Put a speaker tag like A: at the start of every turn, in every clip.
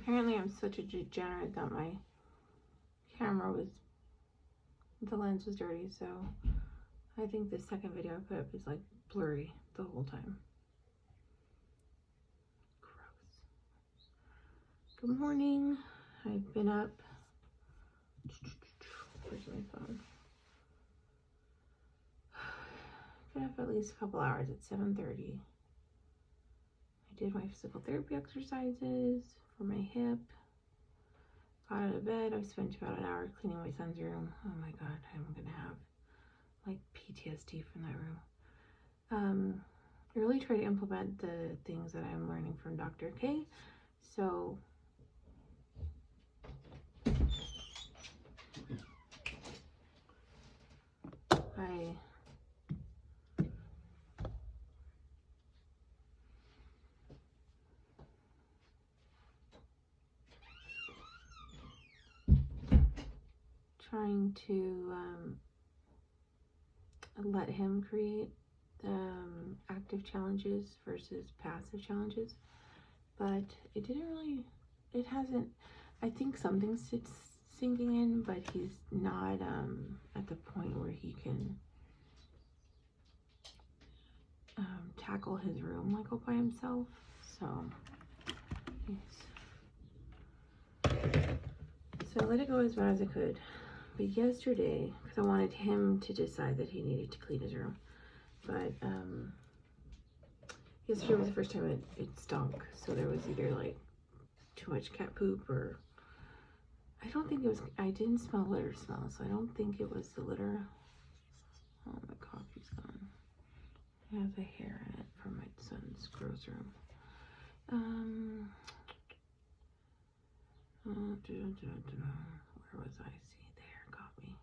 A: apparently I'm such a degenerate that my camera was, the lens was dirty, so I think the second video I put up is like blurry the whole time. Gross. Good morning. I've been up. Where's my phone? Been up at least a couple hours at 7:30. I did my physical therapy exercises for my hip. Got out of bed. I spent about an hour cleaning my son's room. Oh my god, I'm gonna have like PTSD from that room. I really try to implement the things that I'm learning from Dr. K. So trying to let him create active challenges versus passive challenges, but it didn't really, it hasn't, I think something's sinking in, but he's not at the point where he can tackle his room like all by himself. So I let it go as far as I could. But yesterday, because I wanted him to decide that he needed to clean his room, but yesterday was the first time it stunk. So there was either like too much cat poop, or I don't think it was, I didn't smell litter smell, so I don't think it was the litter. Oh, my coffee's gone. It has a hair in it from my son's gross room. Where was I? See, the hair got me.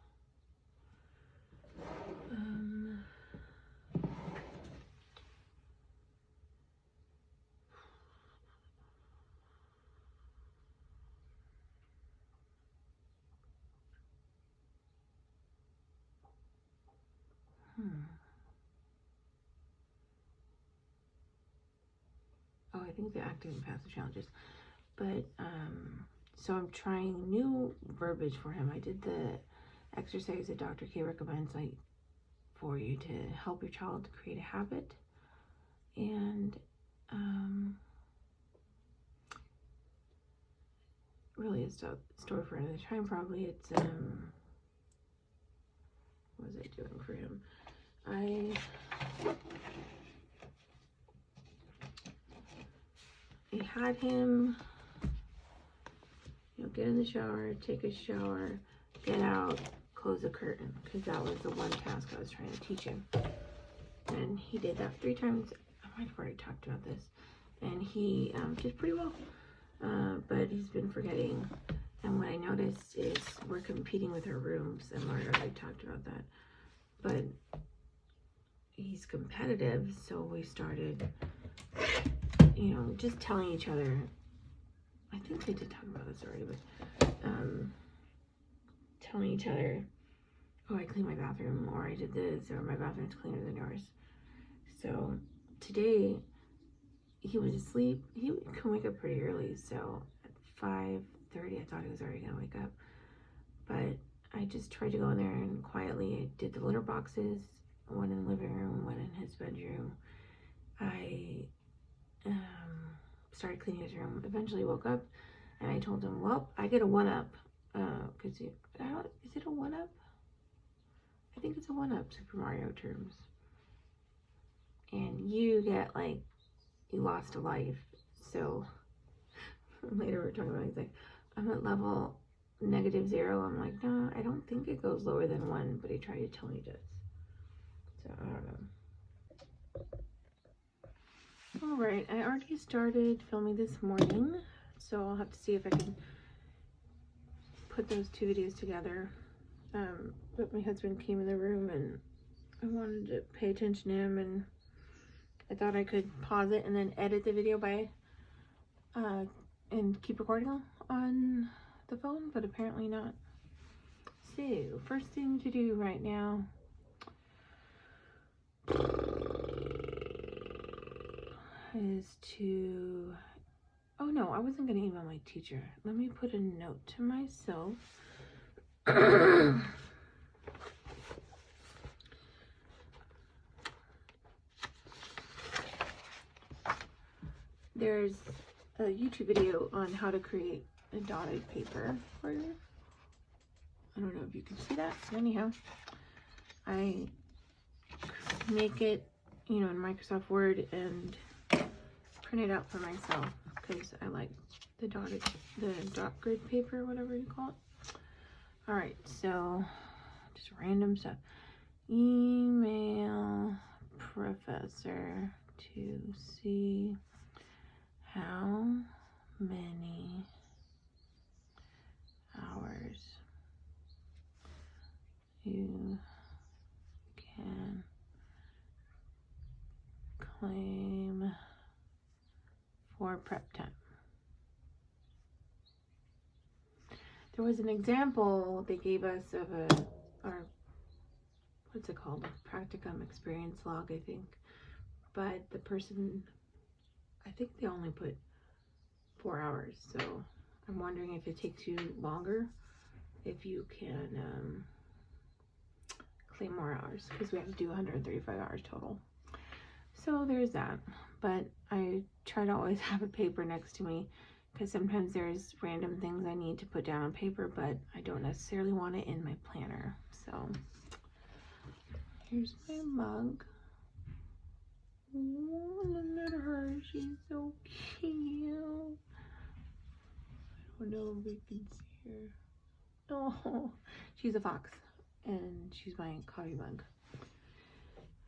A: Oh, I think the active and passive challenges. But so I'm trying new verbiage for him. I did the exercise that Dr. K recommends, like, for you to help your child create a habit. And really it's a story for another time probably. It's what was I doing for him? I had him, you know, get in the shower, take a shower, get out, close the curtain, because that was the one task I was trying to teach him. And he did that 3 times. I might have already talked about this. And he did pretty well, but he's been forgetting. And what I noticed is we're competing with our rooms, and Laura already talked about that. But he's competitive, so we started, you know, just telling each other. I think they did talk about this already, but telling each other, oh, I cleaned my bathroom, or I did this, or my bathroom's cleaner than yours. So today he was asleep. He can wake up pretty early, so at 5:30 I thought he was already gonna wake up, but I just tried to go in there and quietly I did the litter boxes, one in the living room, one in his bedroom. I started cleaning his room, eventually woke up, and I told him, well, I get a 1-up, because is it a 1-up? I think it's a 1-up, Super Mario terms. And you get, like, you lost a life. So later we're talking about, he's like, I'm at level -0. I'm like, no, I don't think it goes lower than 1, but he tried to tell me it does. So I don't know. All right, I already started filming this morning, so I'll have to see if I can put those 2 videos together. But my husband came in the room and I wanted to pay attention to him, and I thought I could pause it and then edit the video by and keep recording on the phone, but apparently not. So first thing to do right now is to Oh no, I wasn't going to email my teacher. Let me put a note to myself. There's a YouTube video on how to create a dotted paper for you. I don't know if you can see that. Anyhow, I make it, you know, in Microsoft Word and print it out for myself because I like the dot grid paper, whatever you call it. All right, so just random stuff. Email professor to see how many hours you can claim for prep time. There was an example they gave us of our what's it called? A practicum experience log, I think. But the person, I think they only put 4 hours. So I'm wondering if it takes you longer, if you can claim more hours, because we have to do 135 hours total. So there's that. But I try to always have a paper next to me, because sometimes there's random things I need to put down on paper, but I don't necessarily want it in my planner. So here's my mug. Oh, look at her. She's so cute. I don't know if we can see her. Oh, she's a fox, and she's my coffee mug.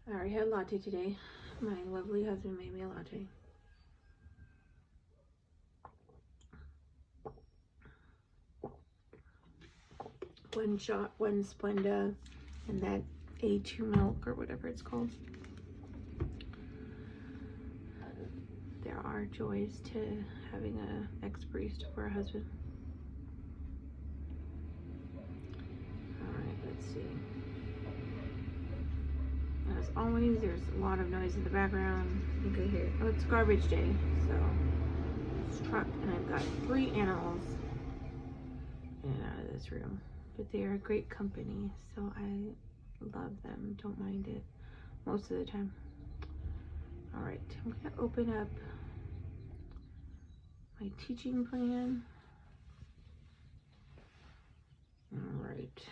A: I already had a latte today. My lovely husband made me a latte. One shot, one Splenda, and that A2 milk or whatever it's called. There are joys to having an ex-barista for a husband. Alright, let's see. As always, there's a lot of noise in the background. I think I hear, oh, it's garbage day, so it's truck, and I've got 3 animals in and out of this room. But they are a great company, so I love them, don't mind it most of the time. Alright, I'm going to open up my teaching plan. Alright,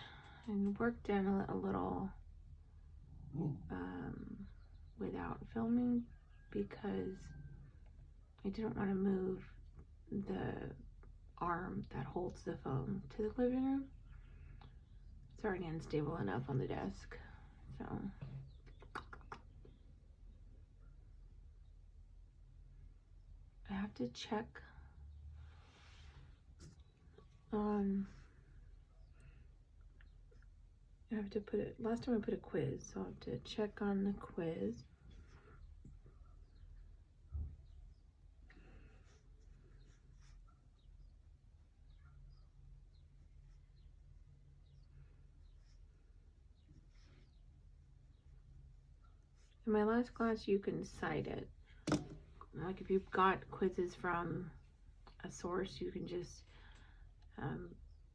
A: and work done a little without filming because I didn't want to move the arm that holds the phone to the living room. It's already unstable enough on the desk, so I have to check on, I have to put it, last time I put a quiz, so I have to check on the quiz. In my last class, you can cite it. Like if you've got quizzes from a source, you can just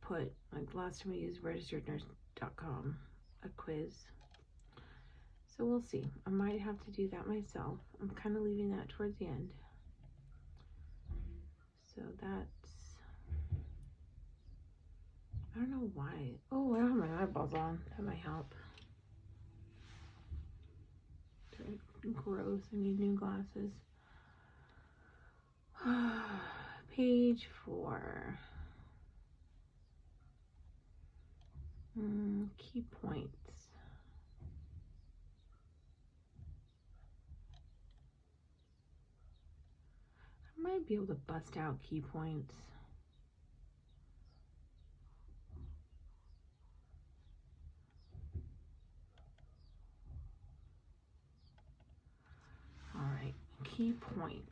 A: put, like last time I used registerednurse.com, a quiz. So we'll see. I might have to do that myself. I'm kind of leaving that towards the end. So that's, I don't know why. Oh, I don't have my eyeballs on. That might help. Gross, I need new glasses. Page 4. Key points. I might be able to bust out key points. All right, key points.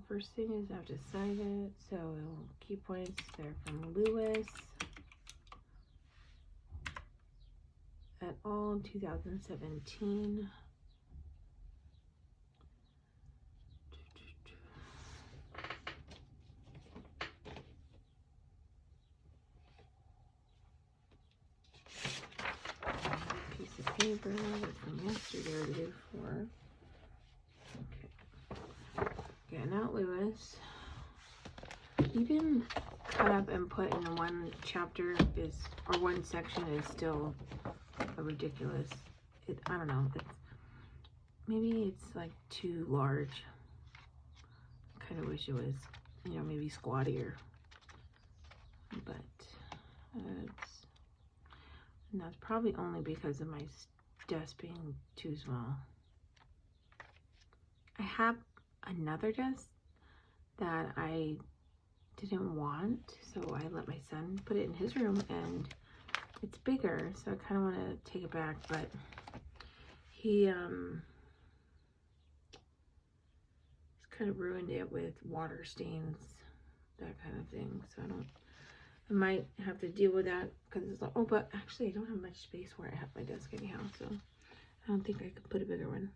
A: First thing is I have to cite it. So key points, they're from Lewis. et al. 2017. Piece of paper from yesterday or the day before. Okay. Getting out Lewis. Even cut up and put in one chapter is, or one section is still a ridiculous. I don't know. Maybe it's like too large. I kind of wish it was, you know, maybe squattier. But and that's probably only because of my desk being too small. I have another desk that I didn't want, so I let my son put it in his room, and it's bigger, so I kind of want to take it back, but he's kind of ruined it with water stains, that kind of thing. So I might have to deal with that, because it's like, oh, but actually I don't have much space where I have my desk anyhow, so I don't think I could put a bigger one.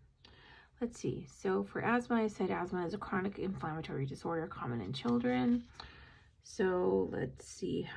A: Let's see. So for asthma, I said asthma is a chronic inflammatory disorder common in children. So let's see.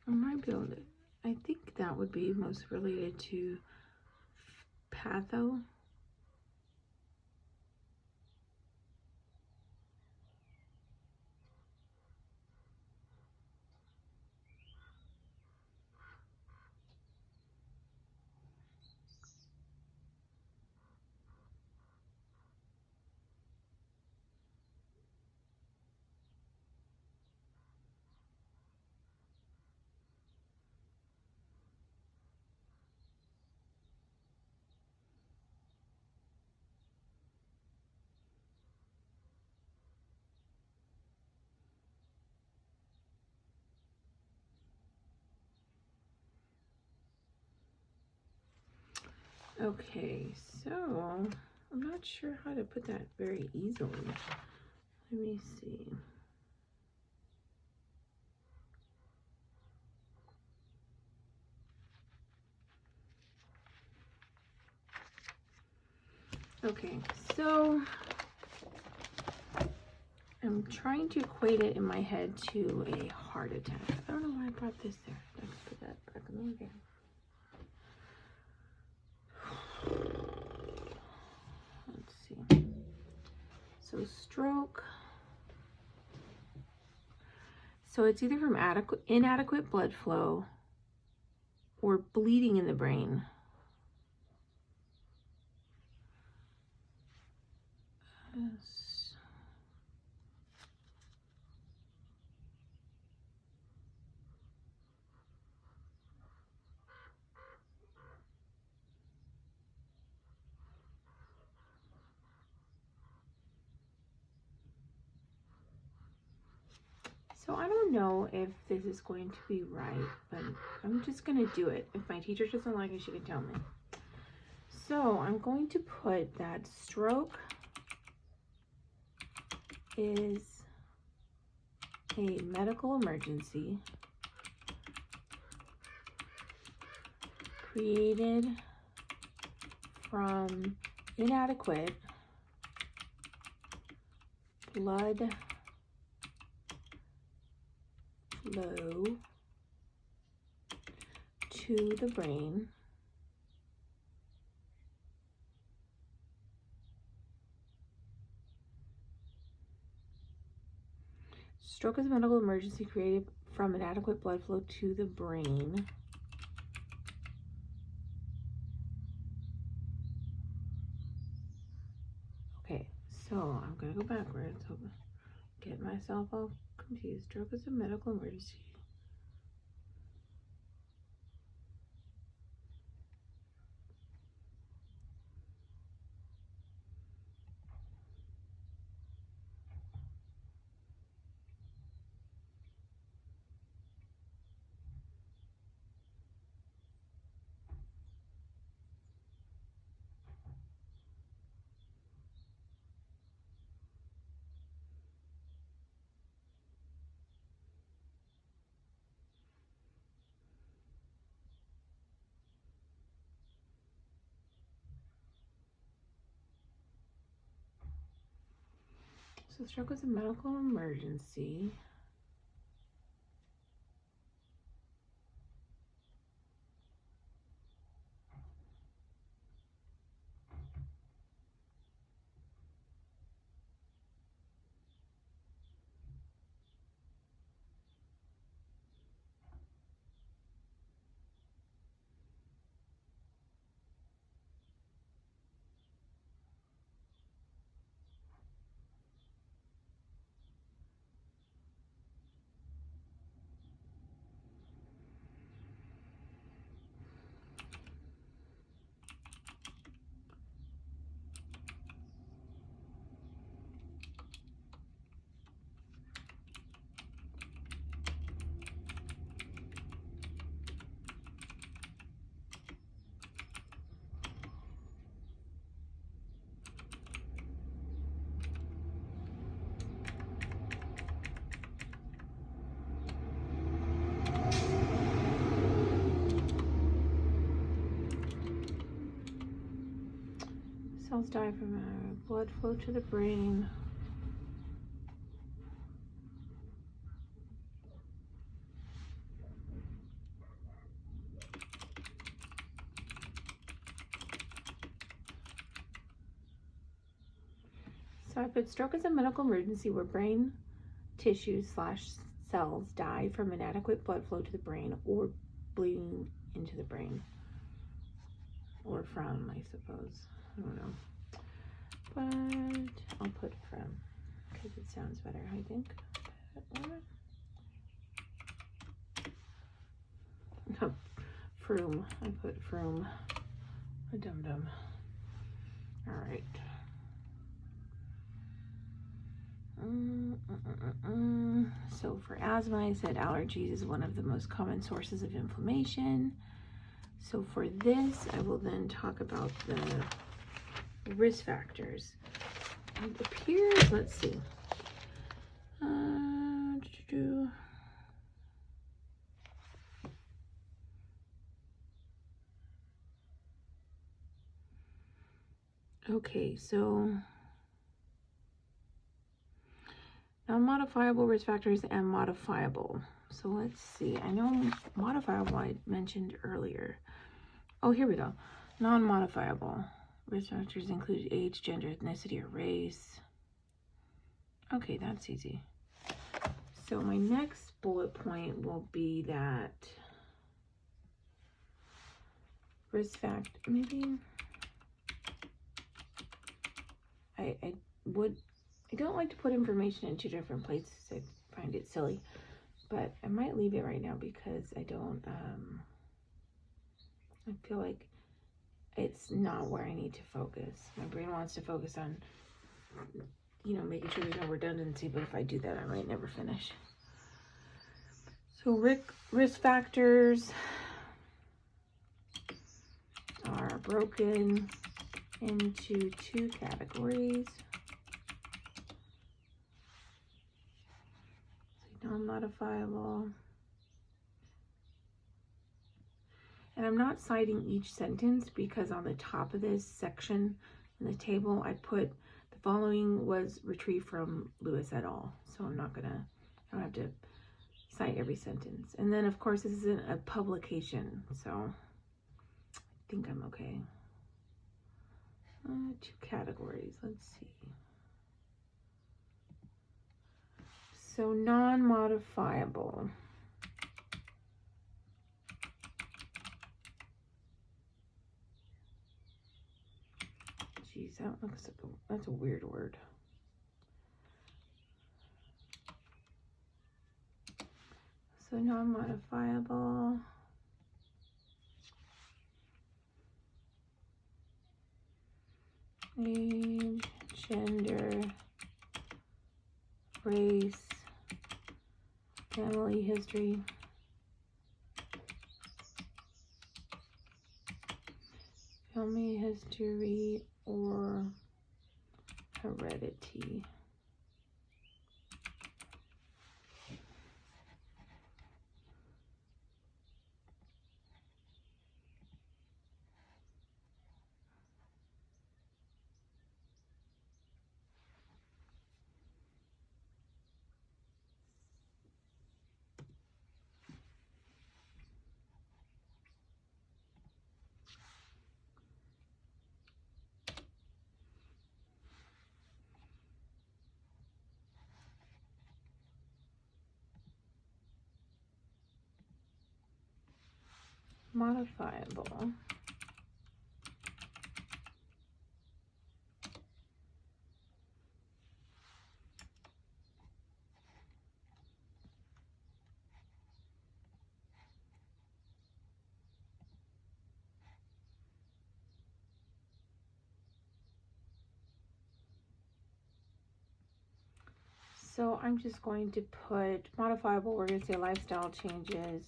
A: I might be able to, I think that would be most related to patho. Okay, so I'm not sure how to put that very easily. Let me see. Okay, so I'm trying to equate it in my head to a heart attack. I don't know why I brought this there. Let's put that back in the again. Let's see. So stroke. So it's either from inadequate blood flow or bleeding in the brain. Yes. So I don't know if this is going to be right, but I'm just going to do it. If my teacher doesn't like it, she can tell me. So I'm going to put that stroke is a medical emergency created from inadequate blood flow to the brain Stroke is a medical emergency created from inadequate blood flow to the brain. Okay, so I'm going to go backwards. So get myself all confused. Stroke is a medical emergency. So stroke is a medical emergency. Cells die from blood flow to the brain. So I put stroke is a medical emergency where brain tissues / cells die from inadequate blood flow to the brain or bleeding into the brain. Or from, I suppose. I don't know. But I'll put from because it sounds better, I think. No, from. I put from. A dum-dum. All right. So for asthma, I said allergies is one of the most common sources of inflammation. So for this, I will then talk about the risk factors. It appears, let's see. Okay, so non-modifiable risk factors and modifiable. So let's see. I know modifiable I mentioned earlier. Oh, here we go. Non-modifiable risk factors include age, gender, ethnicity, or race. Okay, that's easy. So my next bullet point will be that risk factor, maybe I don't like to put information in 2 different places. I find it silly, but I might leave it right now because I don't, I feel like it's not where I need to focus. My brain wants to focus on, you know, making sure there's no redundancy, but if I do that, I might never finish. So risk factors are broken into 2 categories. Non-modifiable. And I'm not citing each sentence because on the top of this section in the table, I put the following was retrieved from Lewis et al. So I don't have to cite every sentence. And then of course this isn't a publication, so I think I'm okay. 2 categories, let's see. So non-modifiable. Geez, that looks like that's a weird word. So non-modifiable. Age, gender, race, family history, or heredity. modifiable. So I'm just going to put modifiable, we're going to say lifestyle changes.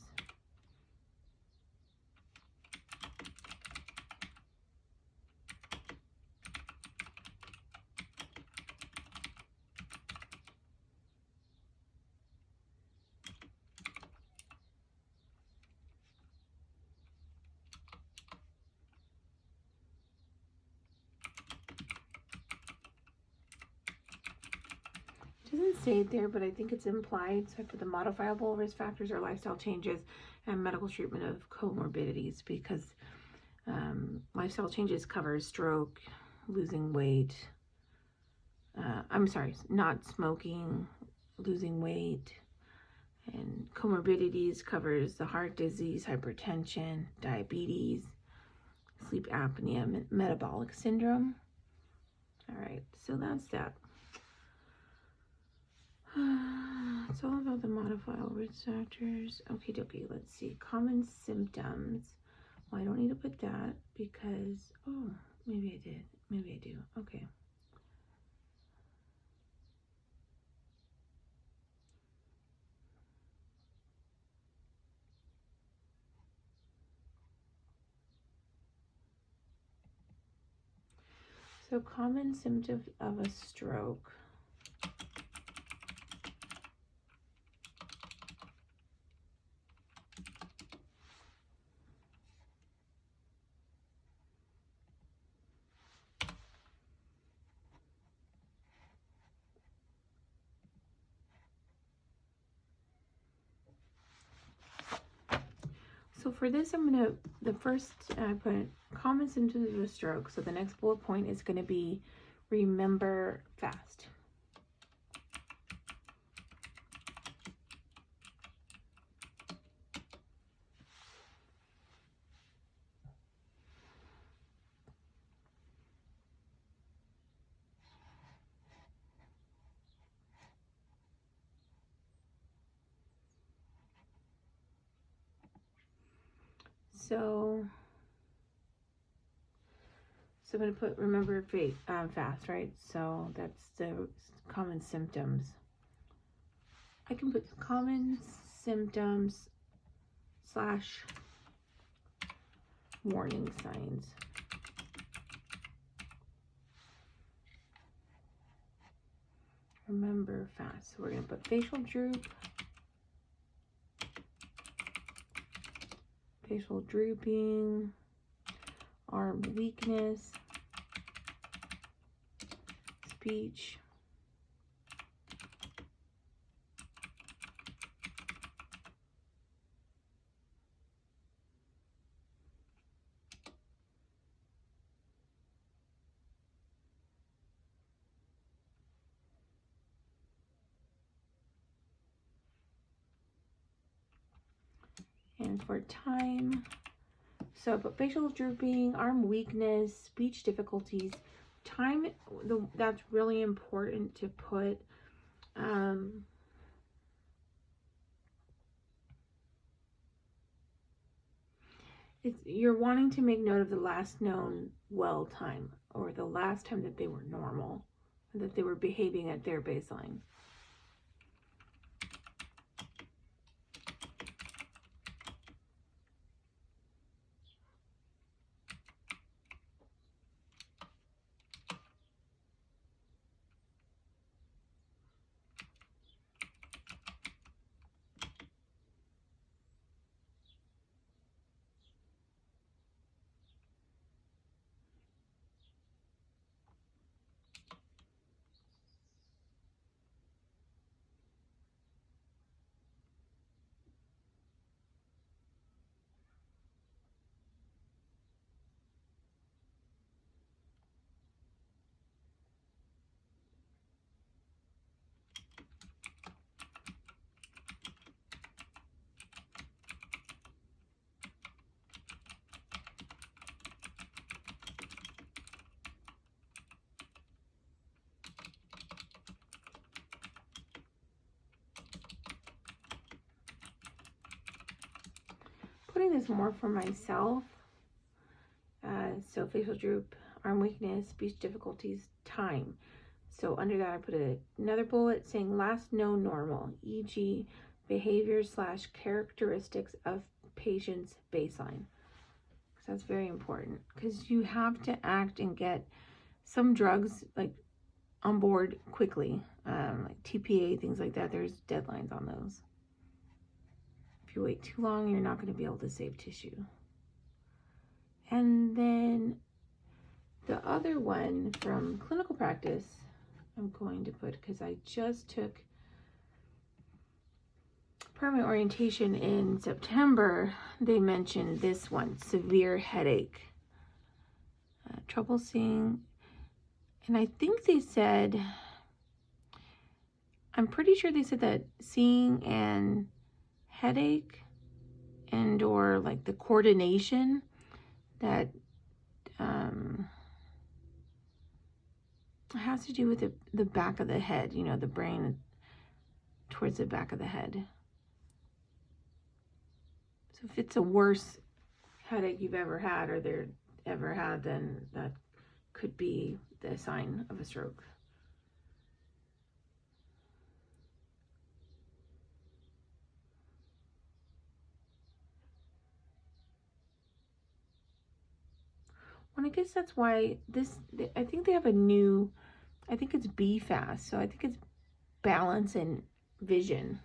A: It doesn't say it there, but I think it's implied. So I put the modifiable risk factors or lifestyle changes and medical treatment of comorbidities, because lifestyle changes covers stroke, losing weight, I'm sorry, not smoking, losing weight, and comorbidities covers the heart disease, hypertension, diabetes, sleep apnea, metabolic syndrome. All right, so that's that. It's all about the modifiable risk factors. Okie dokie, let's see. Common symptoms. Well, I don't need to put that because, oh, maybe I did. Maybe I do. Okay. So common symptoms of a stroke. So for this, I'm going to, the first, I put common symptoms of a stroke. So the next bullet point is going to be remember fast. So I'm going to put remember fast, right? So that's the common symptoms. I can put common symptoms / warning signs. Remember fast. So we're going to put facial droop, facial drooping, arm weakness, speech, and for time, so but facial drooping, arm weakness, speech difficulties, time, that's really important to put you're wanting to make note of the last known well time, or the last time that they were normal, that they were behaving at their baseline. putting this more for myself. So facial droop, arm weakness, speech difficulties, time. So under that I put another bullet saying last known normal, e.g. behavior/characteristics of patient's baseline. So that's very important because you have to act and get some drugs like on board quickly, like TPA, things like that. There's deadlines on those. If you wait too long, you're not going to be able to save tissue. And then the other one from clinical practice, I'm going to put, because I just took permanent orientation in September, they mentioned this one, severe headache, trouble seeing, and I think they said, I'm pretty sure they said that seeing and headache and or like the coordination that has to do with the back of the head, you know, the brain towards the back of the head. So if it's a worse headache you've ever had or they're ever had, then that could be the sign of a stroke. Well, I guess that's why this, I think they have a new, I think it's BFAST, so I think it's balance and vision.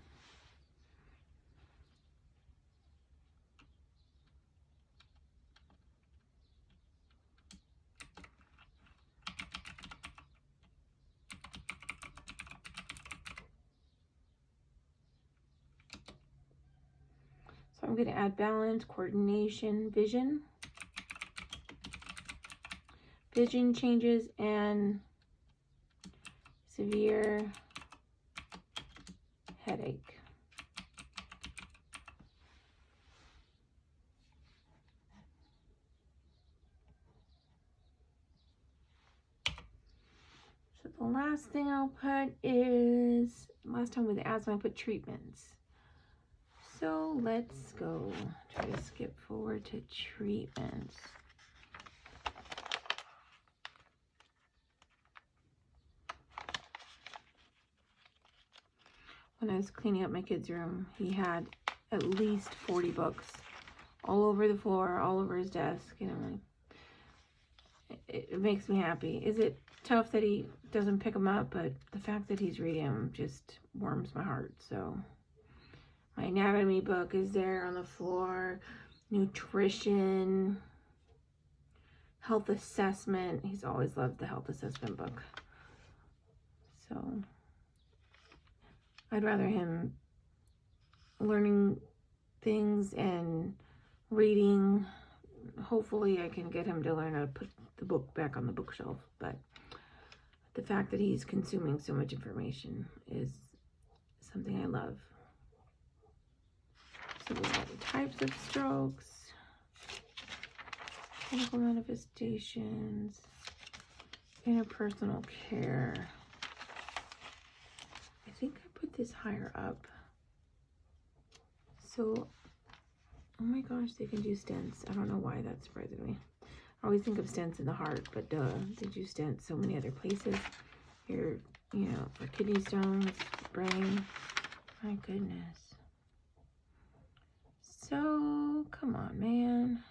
A: So I'm going to add balance, coordination, vision changes, and severe headache. So the last thing I'll put is, last time with asthma I put treatments. So let's go, try to skip forward to treatments. When I was cleaning up my kid's room, he had at least 40 books all over the floor, all over his desk, and I'm like, it makes me happy. Is it tough that he doesn't pick them up? But the fact that he's reading them just warms my heart. So my anatomy book is there on the floor, nutrition, health assessment. He's always loved the health assessment book. So I'd rather him learning things and reading. Hopefully I can get him to learn how to put the book back on the bookshelf, but the fact that he's consuming so much information is something I love. So we have the types of strokes, clinical manifestations, interpersonal care. I think I put this higher up. So, oh my gosh, they can do stents. I don't know why that surprises me. I always think of stents in the heart, but duh, they do stents so many other places. Here, you know, for kidney stones, brain. My goodness. So, come on, man.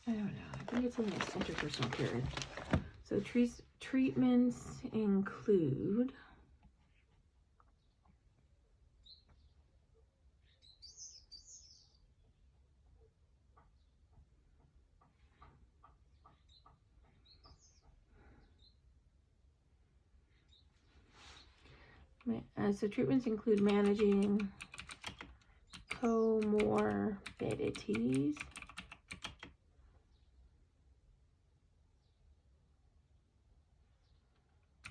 A: I don't know. I think it's almost interpersonal care. So treatments include managing comorbidities,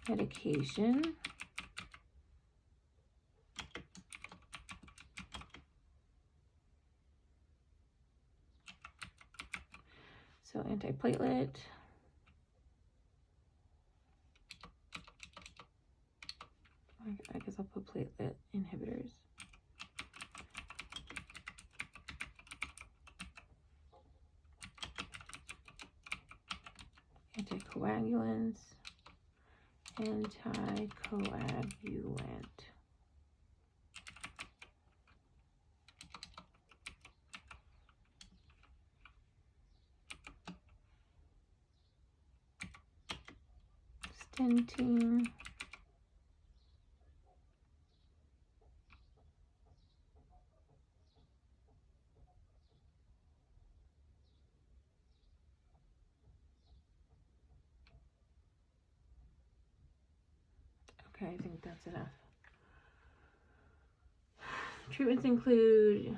A: medication, so antiplatelet, anticoagulants, anticoagulant. Stenting. Okay, I think that's enough. Treatments include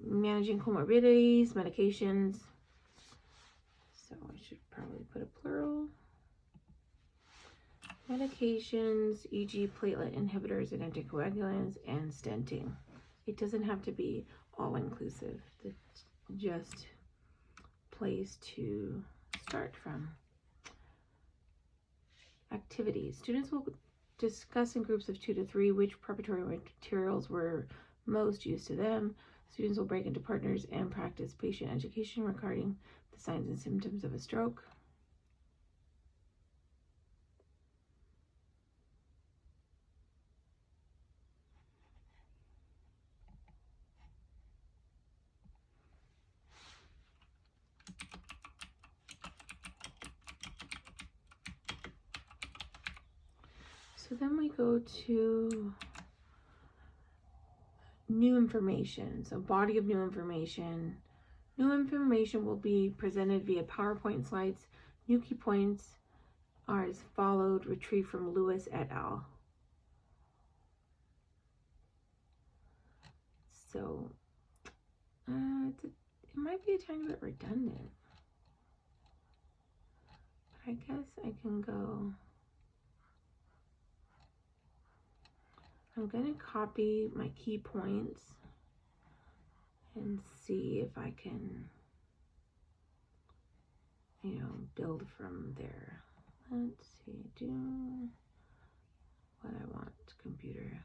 A: managing comorbidities, medications. So I should probably put a plural. Medications, e.g. platelet inhibitors and anticoagulants, and stenting. It doesn't have to be all-inclusive. It's just place to start from. Activities. Students will discuss in groups of 2 to 3 which preparatory materials were most used to them. Students will break into partners and practice patient education regarding the signs and symptoms of a stroke. So then we go to new information. So body of new information. New information will be presented via PowerPoint slides. New key points are as followed, retrieved from Lewis et al. So it might be a tiny bit redundant. But I guess I can go. I'm going to copy my key points and see if I can, build from there. Let's see, do what I want, computer.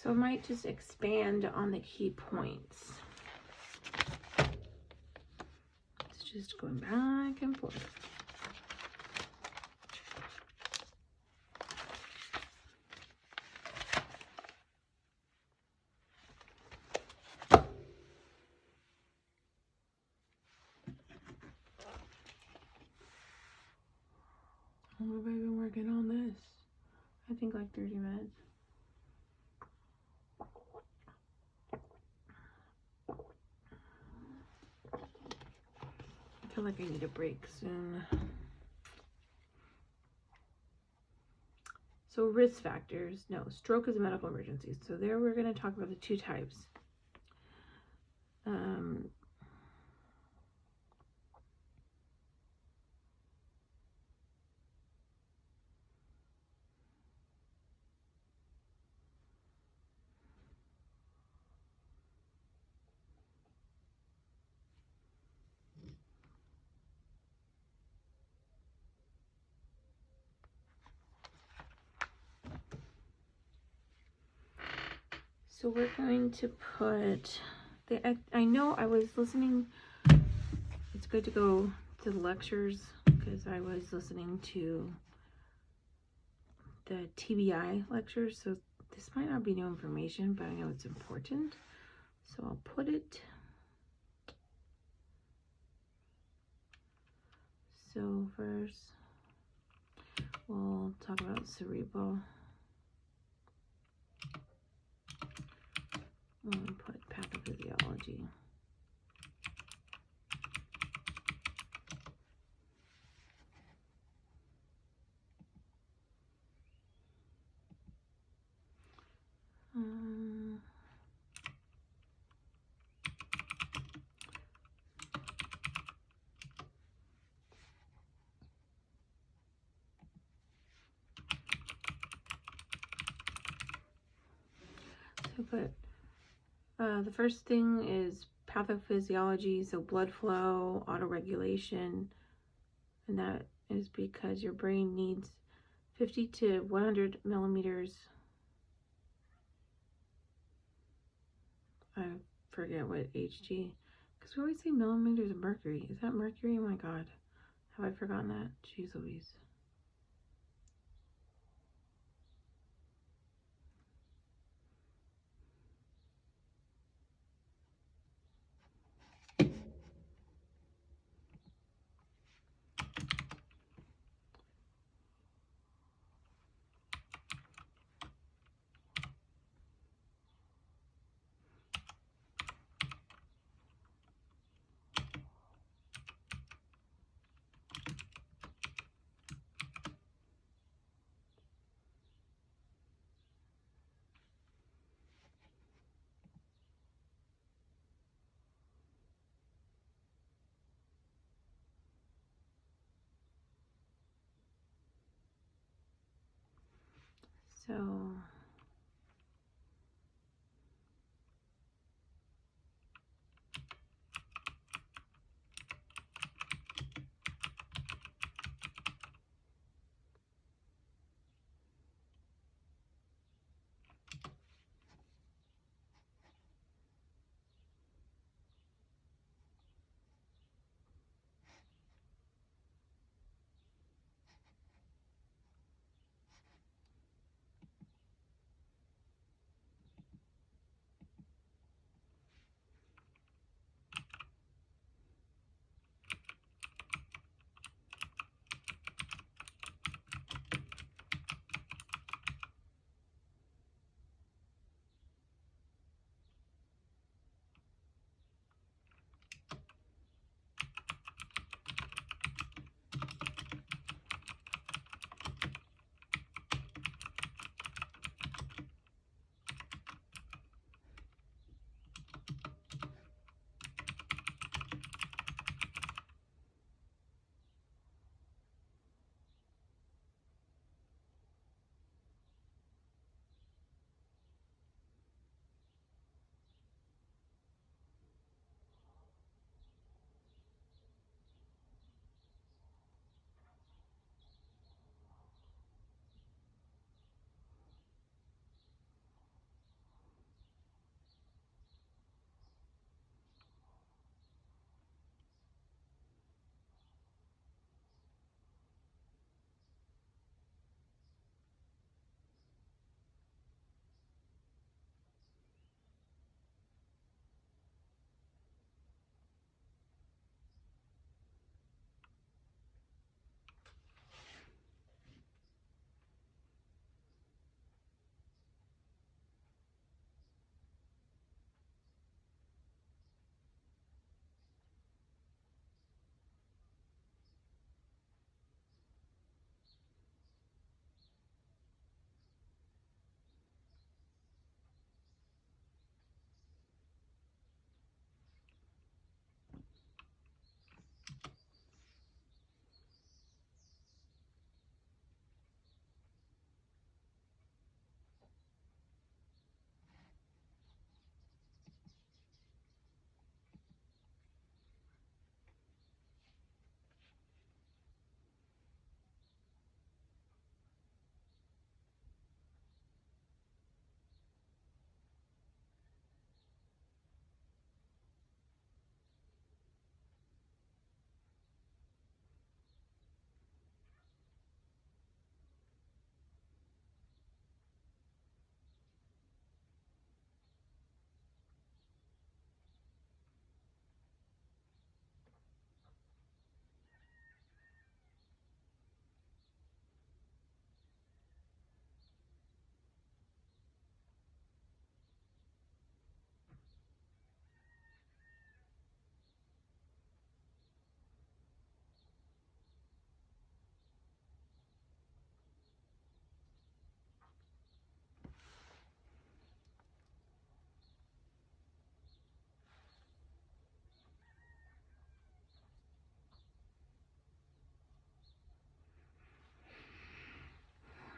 A: So I might just expand on the key points. It's just going back and forth. How long have I been working on this? I think like 30 minutes. I feel like I need a break soon. So risk factors. No, stroke is a medical emergency. So there we're going to talk about the 2 types. So we're going to put I know I was listening. It's good to go to the lectures because I was listening to the TBI lectures. So this might not be new information, but I know it's important. So I'll put it. So first, we'll talk about cerebral I'm going to put pathophysiology. But the first thing is pathophysiology, so blood flow, autoregulation, and that is because your brain needs 50 to 100 millimeters. I forget what HG, because we always say millimeters of mercury. Is that mercury? Oh my god, have I forgotten that? Jeez Louise. So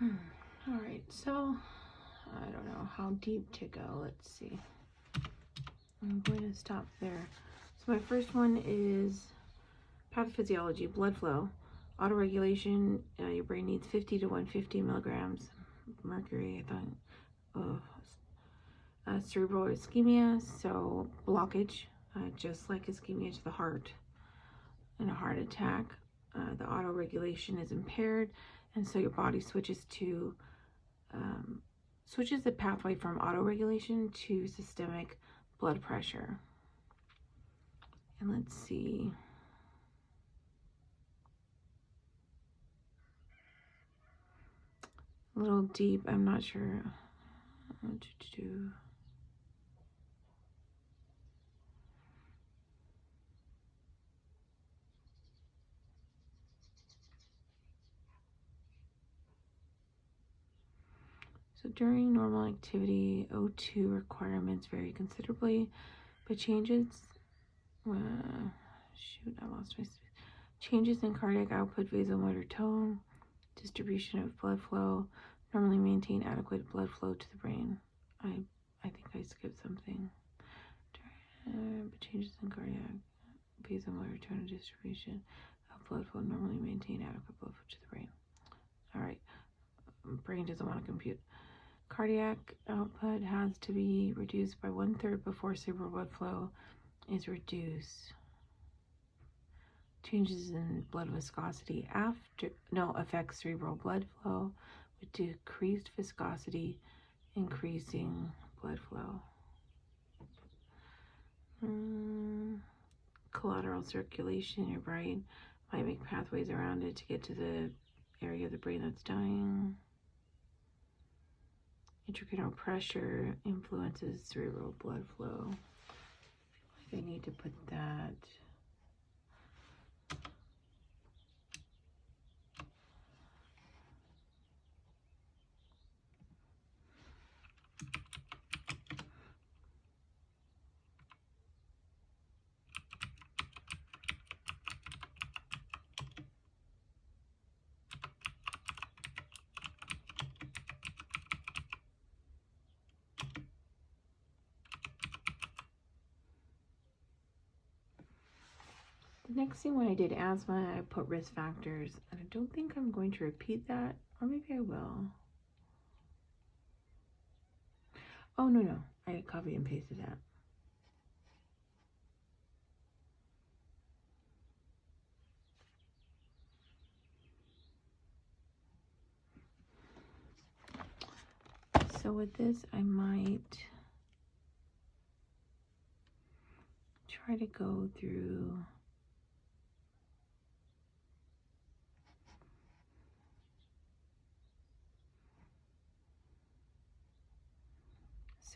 A: All right, so I don't know how deep to go. Let's see. I'm going to stop there. So my first one is pathophysiology, blood flow, autoregulation. Your brain needs 50 to 150 milligrams mercury. I thought. Cerebral ischemia, so blockage, just like ischemia to the heart in a heart attack. The autoregulation is impaired, and so your body switches the pathway from autoregulation to systemic blood pressure. And let's see. A little deep, I'm not sure what to do. So during normal activity, O2 requirements vary considerably, but changes changes in cardiac output, vasomotor tone, distribution of blood flow normally maintain adequate blood flow to the brain. I think I skipped something. But changes in cardiac vasomotor tone and distribution of blood flow normally maintain adequate blood flow to the brain. All right, brain doesn't want to compute. Cardiac output has to be reduced by 1/3 before cerebral blood flow is reduced. Changes in blood viscosity affects cerebral blood flow with decreased viscosity, increasing blood flow. Collateral circulation in your brain might make pathways around it to get to the area of the brain that's dying. Intracranial pressure influences cerebral blood flow. I need to put that. The next thing when I did asthma, I put risk factors, and I don't think I'm going to repeat that, or maybe I will. Oh, no, I copy and pasted that. So with this, I might try to go through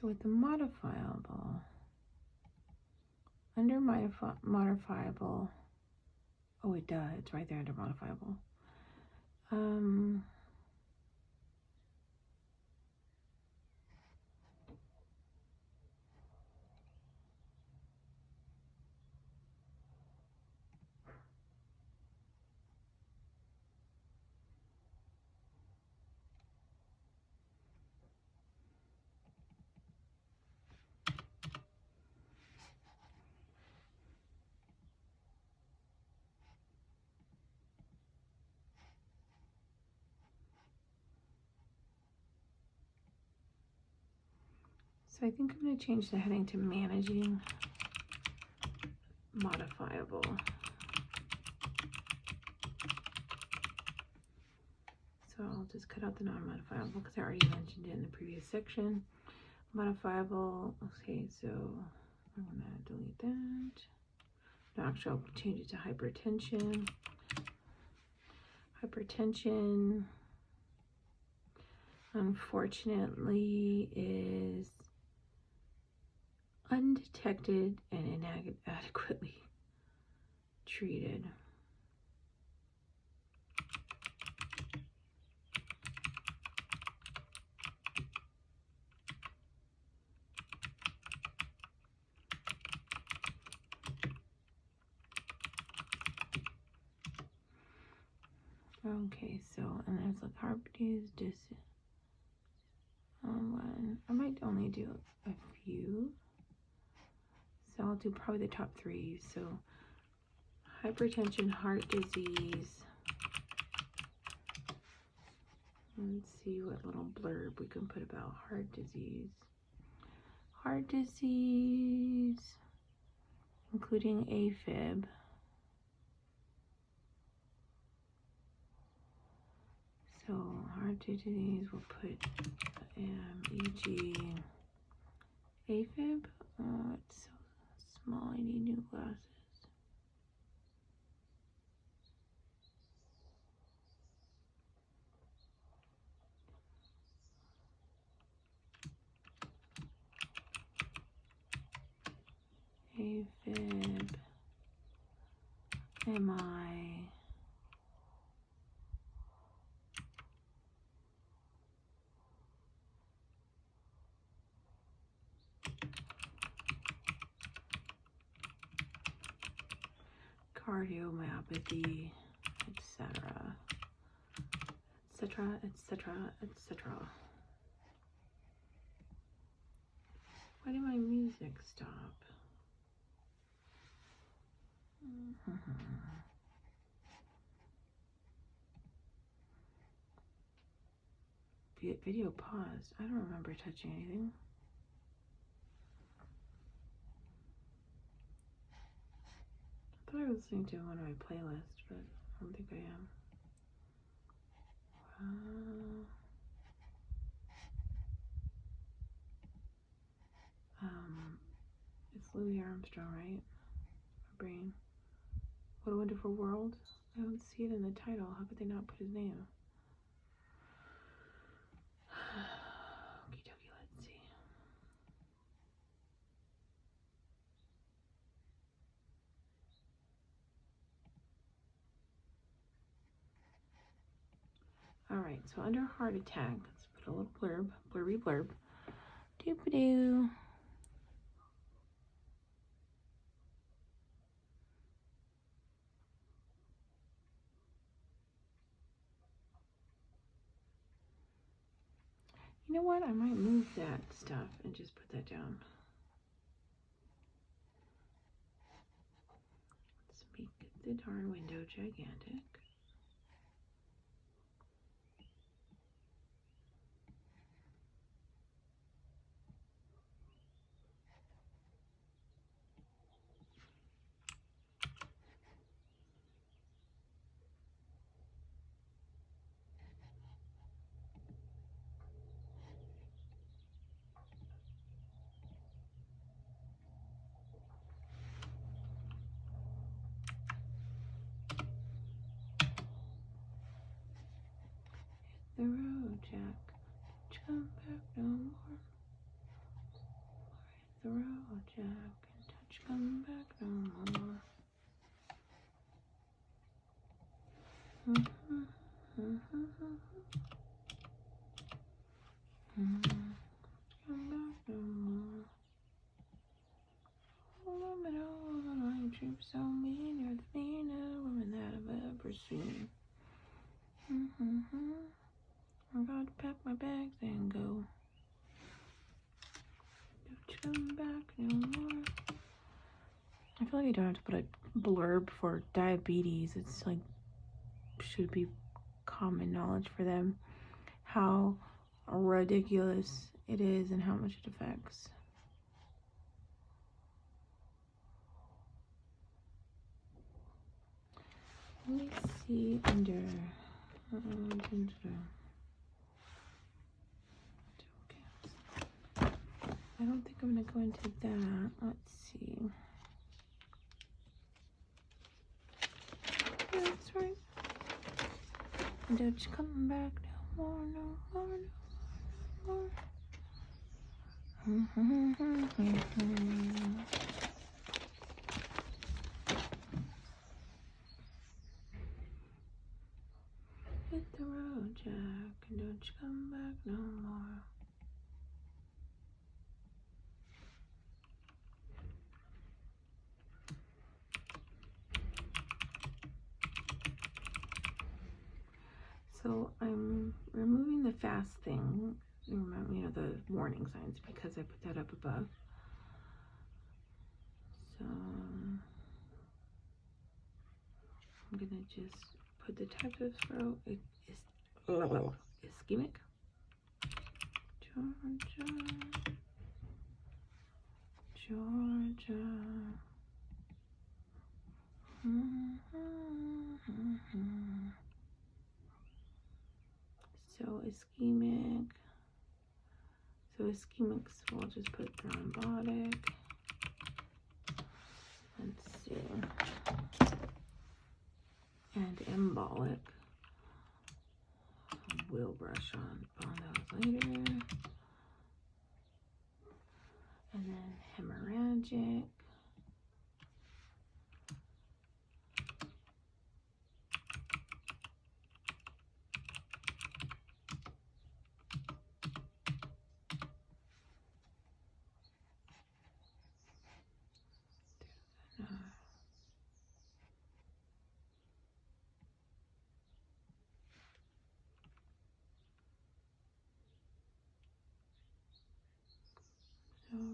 A: with the modifiable, under modifiable, oh it does, it's right there under modifiable. So I think I'm going to change the heading to managing modifiable. So I'll just cut out the non-modifiable because I already mentioned it in the previous section. Modifiable, okay, so I'm going to delete that. No, actually I'll change it to hypertension. Hypertension, unfortunately, is undetected and inadequately treated. Okay, so, and there's like harmonies, one. I might only do a few. So I'll do probably the top 3. So hypertension, heart disease. Let's see what little blurb we can put about heart disease. Heart disease, including AFib. So heart disease, we'll put e.g. AFib. Oh, it's so small, I need new glasses. AFib, MI, cardiomyopathy, etc., etc., etc., etc. Why did my music stop? Video paused. I don't remember touching anything. I thought I was listening to one of my playlists, but I don't think I am. It's Louis Armstrong, right? My brain. What a Wonderful World. I don't see it in the title. How could they not put his name? Okie dokie, let's see. Alright, so under heart attack, let's put a little blurb, blurby blurb. Doop-a-doo. You know what? I might move that stuff and just put that down. Let's make the darn window gigantic. The road, Jack. Come back no more. Hit the road, Jack. And touch, come back no more. Come back no more. Woman, oh, the night troops so mean. You're the meanest woman that I've ever seen. I gotta pack my bags and go. Don't you come back no more. I feel like I don't have to put a blurb for diabetes. It's like, should be common knowledge for them how ridiculous it is and how much it affects. Let me see under I don't think I'm going to go into that. Let's see. Yeah, that's right. Don't you come back no more, no more, no more. Hit the road, Jack, and don't you come back no more. So I'm removing the fast thing, remember, you know, the warning signs, because I put that up above. So I'm gonna just put the type of squirrel. It is ischemic. Georgia. So ischemic. So ischemics, we'll just put thrombotic. Let's see. And embolic. We'll brush on those later. And then hemorrhagic. So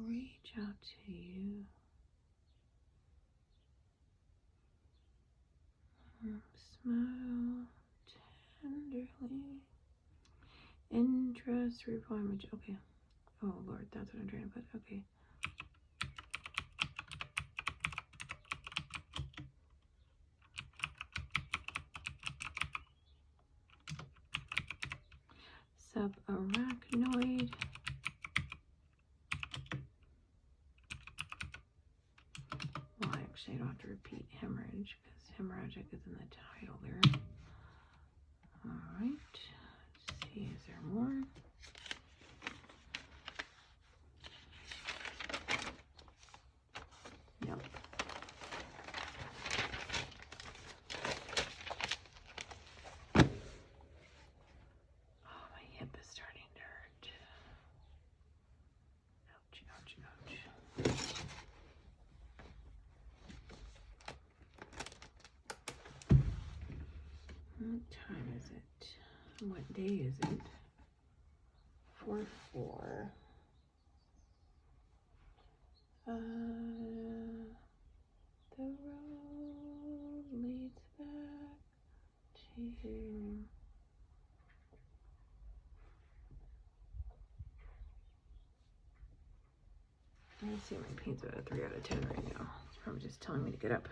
A: reach out to you. Smile tenderly. Interest, reformage. Okay. Oh Lord, that's what I'm trying to put. Okay. Subarachnoid. Well, actually, I don't have to repeat hemorrhage because hemorrhagic is in the title there. All right. Let's see, is there more? Nope. Oh, my hip is starting to hurt. Ouch, ouch, ouch. What time is it? What day is it? 4/4. The road leads back to you. I see my paint's about a 3 out of 10 right now. It's probably just telling me to get up.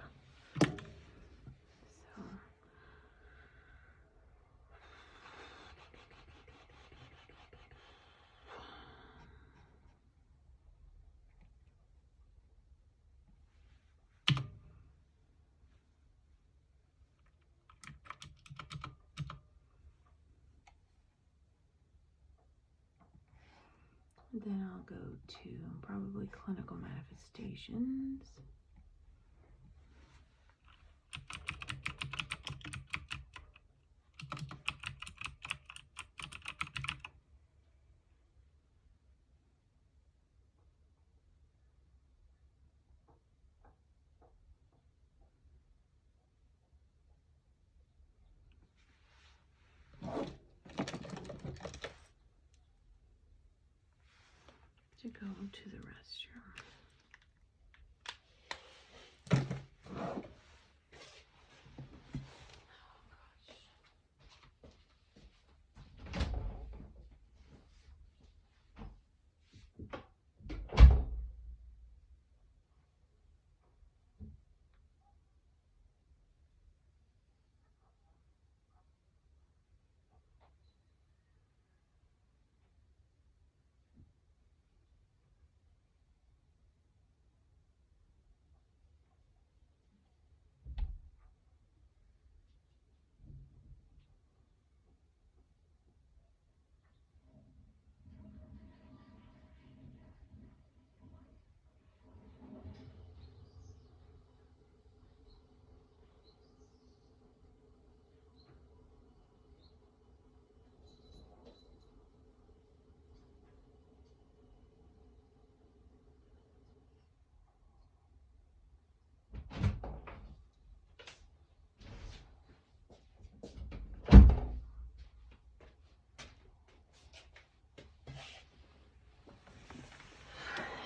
A: So. Then I'll go to probably clinical manifestations. To go to the restroom.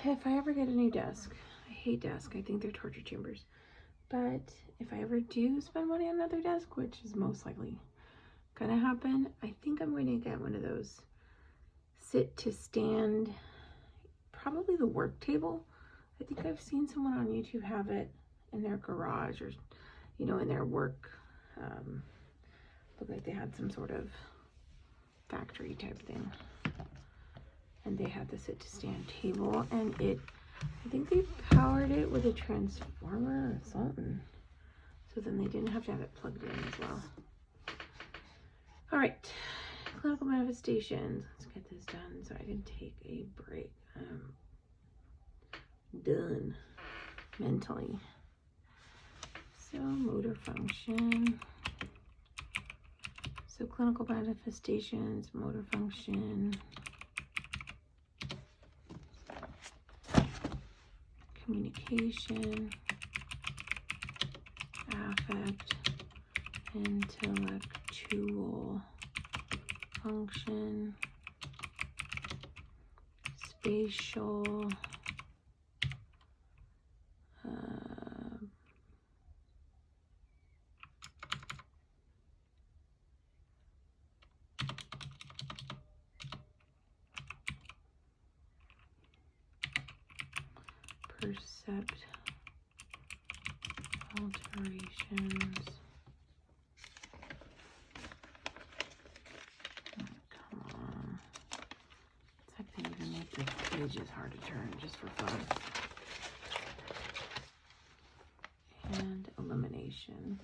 A: if I ever get a new desk, I hate desks. I think they're torture chambers. But if I ever do spend money on another desk, which is most likely gonna happen, I think I'm going to get one of those sit to stand, probably the work table. I think I've seen someone on YouTube have it in their garage, or you know, in their work. Looked like they had some sort of factory type thing, and they had the sit to stand table, and I think they powered it with a transformer or something, so then they didn't have to have it plugged in as well. All right, clinical manifestations. Let's get this done so I can take a break. Done mentally. So motor function. So clinical manifestations, motor function, communication, affect, intellectual function, spatial, percept, alterations. Come on. It's like they even make the pages hard to turn just for fun. And elimination.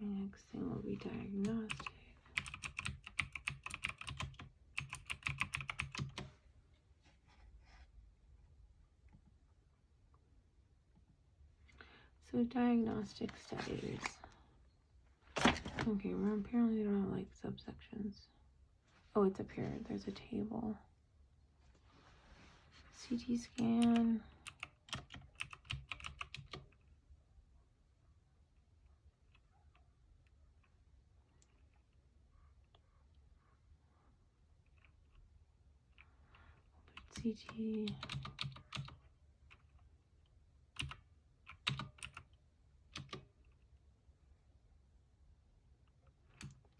A: My next thing will be diagnostic. So diagnostic studies. Okay, well, apparently they don't have like subsections. Oh, it's up here. There's a table. CT scan. CT.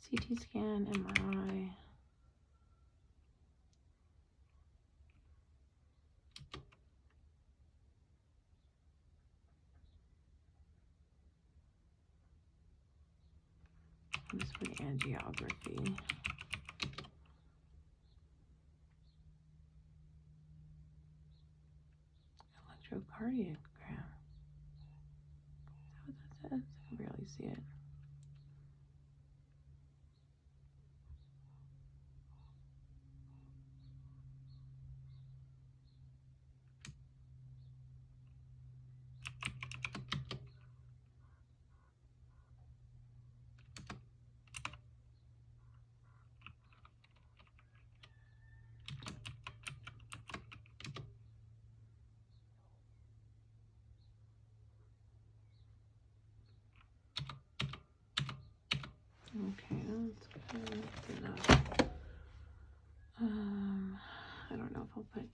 A: CT scan, MRI. This one, angiography. Electrocardiogram. Is that what that says? I can barely see it. Okay, that's good enough. I don't know if I'll put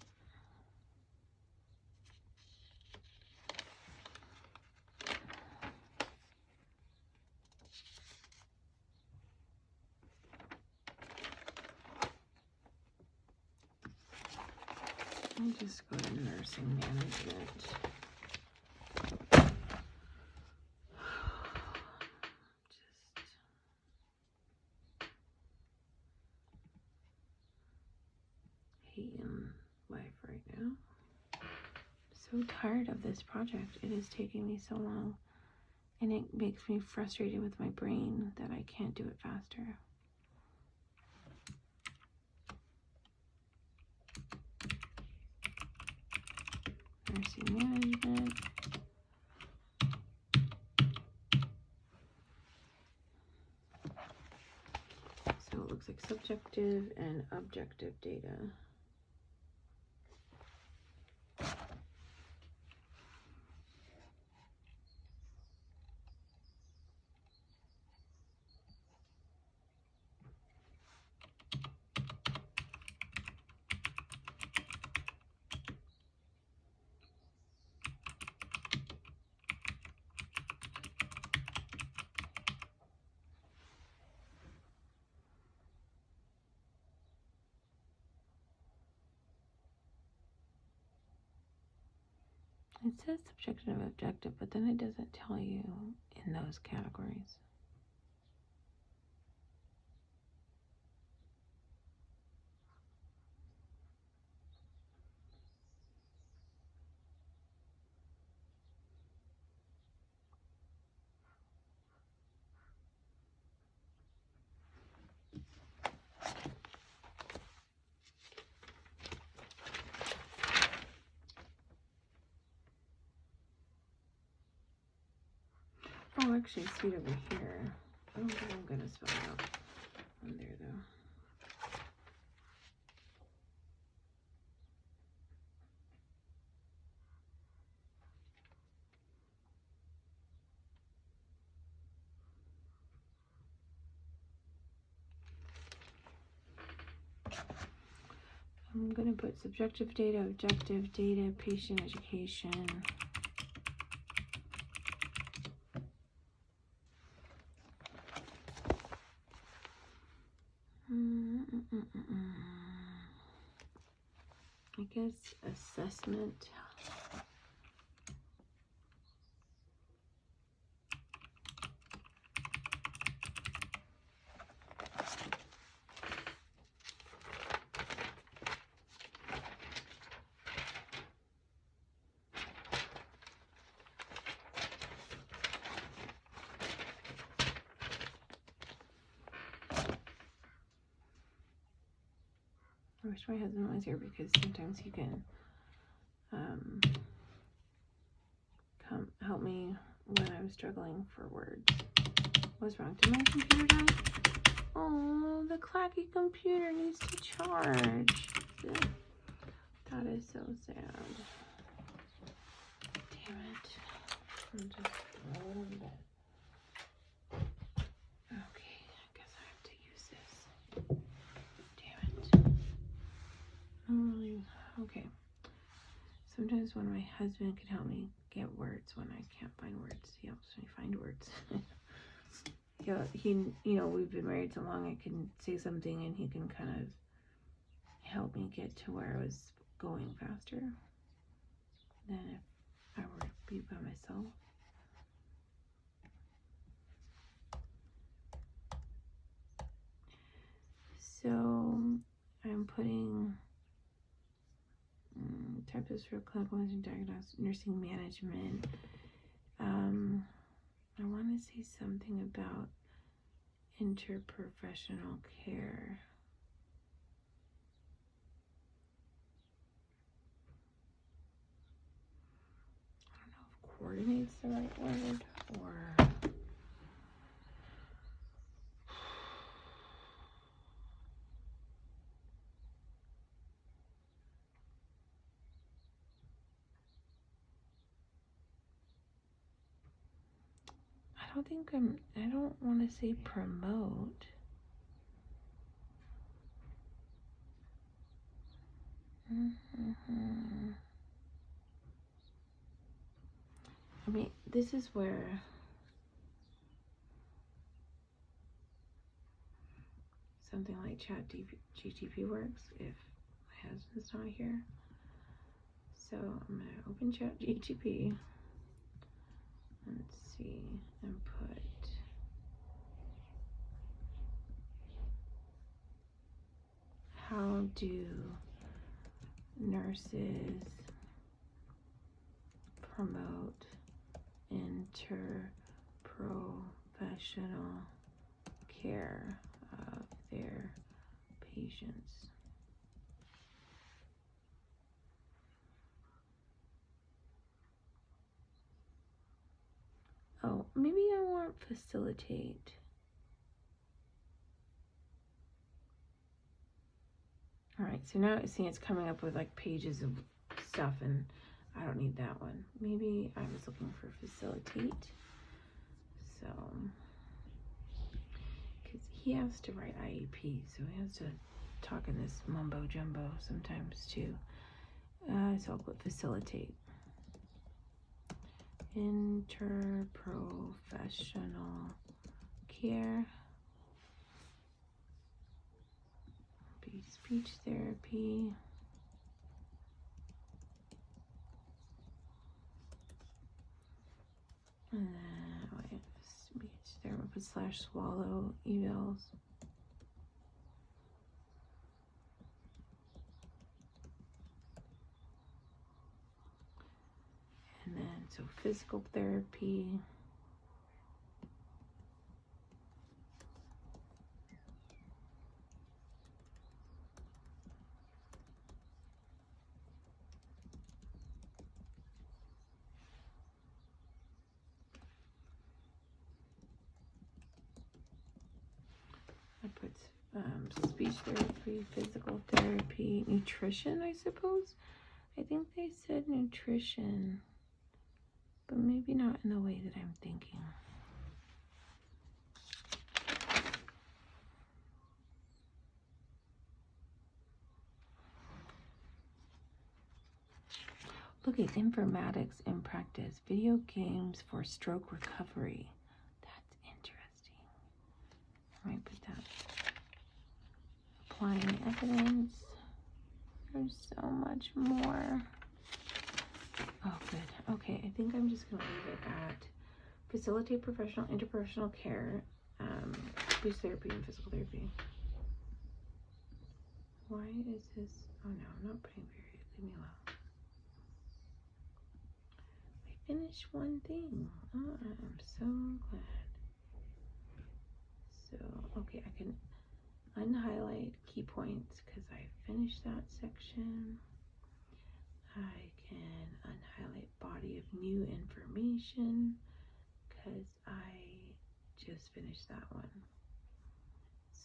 A: I'll just go to nursing management. Hating life right now. So tired of this project. It is taking me so long, and it makes me frustrated with my brain that I can't do it faster. Nursing management. So it looks like subjective and objective data. It says subjective and objective, but then it doesn't tell you in those categories. Oh, actually, I see it over here. I don't think I'm going to spell it out on there, though. I'm going to put subjective data, objective data, patient education. I guess assessment. I wish my husband was here because sometimes he can come help me when I'm struggling for words. What's wrong? Did my computer die? Oh, the clacky computer needs to charge. That is so sad. Damn it. I'm just a little bit. Okay, I guess I have to use this. Damn it. I'm really okay. Sometimes when my husband can help me get words when I can't find words, he helps me find words. He, you know, we've been married so long, I can say something and he can kind of help me get to where I was going faster than if I were to be by myself. So I'm putting types for clinical and diagnostic nursing management. I want to say something about interprofessional care. I don't know if coordinate's the right word or I don't want to say promote. I mean, this is where something like ChatGPT works if my husband's not here. So I'm going to open ChatGPT. Let's see, and put how do nurses promote interprofessional care of their patients? Oh, maybe I want facilitate. All right, so now see it's coming up with like pages of stuff and I don't need that one. Maybe I was looking for facilitate. So, because he has to write IEP, so he has to talk in this mumbo jumbo sometimes too. So I'll put facilitate. Interprofessional care. Be speech therapy. And then, wait, speech there, we'll put slash swallow evals. And then, so physical therapy. I put speech therapy, physical therapy, nutrition, I suppose. I think they said nutrition, but maybe not in the way that I'm thinking. Look at informatics in practice, video games for stroke recovery. That's interesting. I might put that. Applying evidence. There's so much more. Oh, good. Okay, I think I'm just going to leave it at facilitate professional interpersonal care, speech therapy, and physical therapy. Why is this? Oh no, I'm not putting period. Leave me alone. I finished one thing. Oh, I'm so glad. So, okay, I can unhighlight key points because I finished that section. I can unhighlight body of new information because I just finished that one.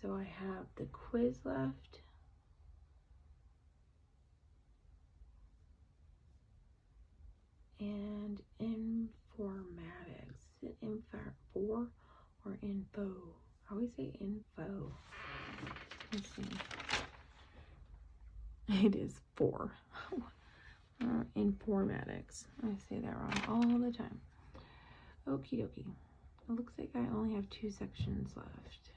A: So I have the quiz left. And informatics. Is it info or info? I always say info. Let's see. It is 4. Informatics. I say that wrong all the time. Okie dokie. It looks like I only have 2 sections left,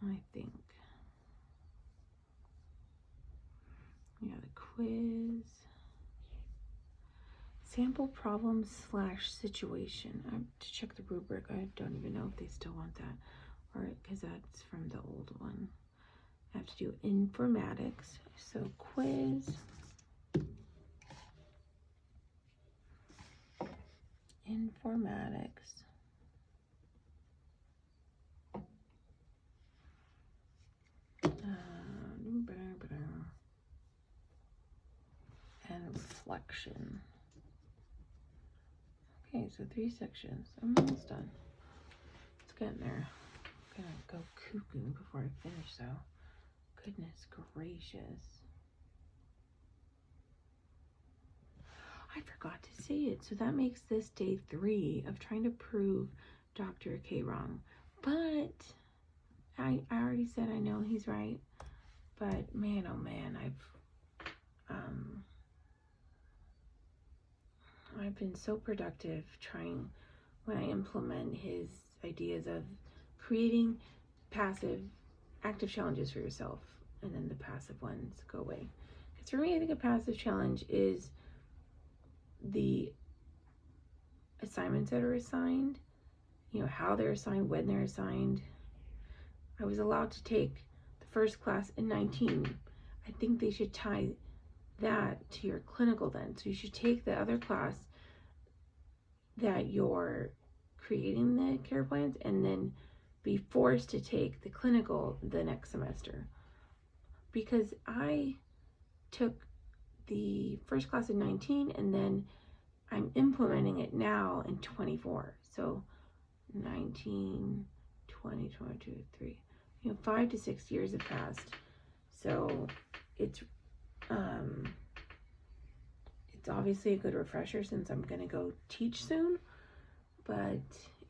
A: I think. Yeah, the quiz. Sample problem / situation. I have to check the rubric. I don't even know if they still want that, or because that's from the old one. I have to do informatics. So quiz. Informatics. And reflection. Okay, so 3 sections. I'm almost done. It's getting there. I'm gonna go cuckoo before I finish though. Goodness gracious. I forgot to say it. So that makes this day 3 of trying to prove Dr. K wrong. But I already said I know he's right. But man, oh man, I've been so productive trying when I implement his ideas of creating active challenges for yourself, and then the passive ones go away. Because for me, I think a passive challenge is the assignments that are assigned, how they're assigned, when they're assigned. I was allowed to take the first class in 19. I think they should tie that to your clinical then. So you should take the other class that you're creating the care plans and then be forced to take the clinical the next semester. Because I took the first class in 19 and then I'm implementing it now in 24. So 19, 20, 22, 3. 5 to 6 years have passed. So it's obviously a good refresher since I'm going to go teach soon, but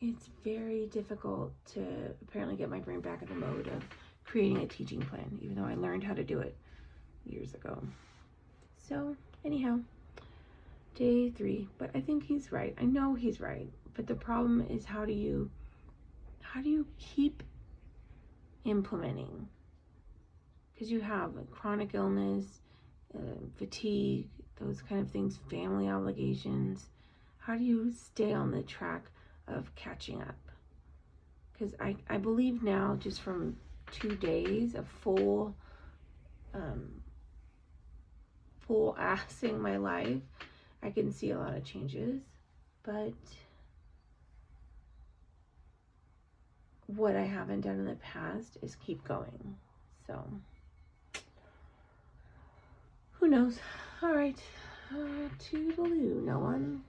A: it's very difficult to apparently get my brain back in the mode of creating a teaching plan, even though I learned how to do it years ago. So anyhow, day 3, but I think he's right. I know he's right, but the problem is how do you keep implementing? Because you have chronic illness, fatigue, those kind of things, family obligations. How do you stay on the track of catching up? Because I believe now, just from 2 days of full assing my life, I can see a lot of changes. But what I haven't done in the past is keep going. So who knows? All right, toodaloo. No one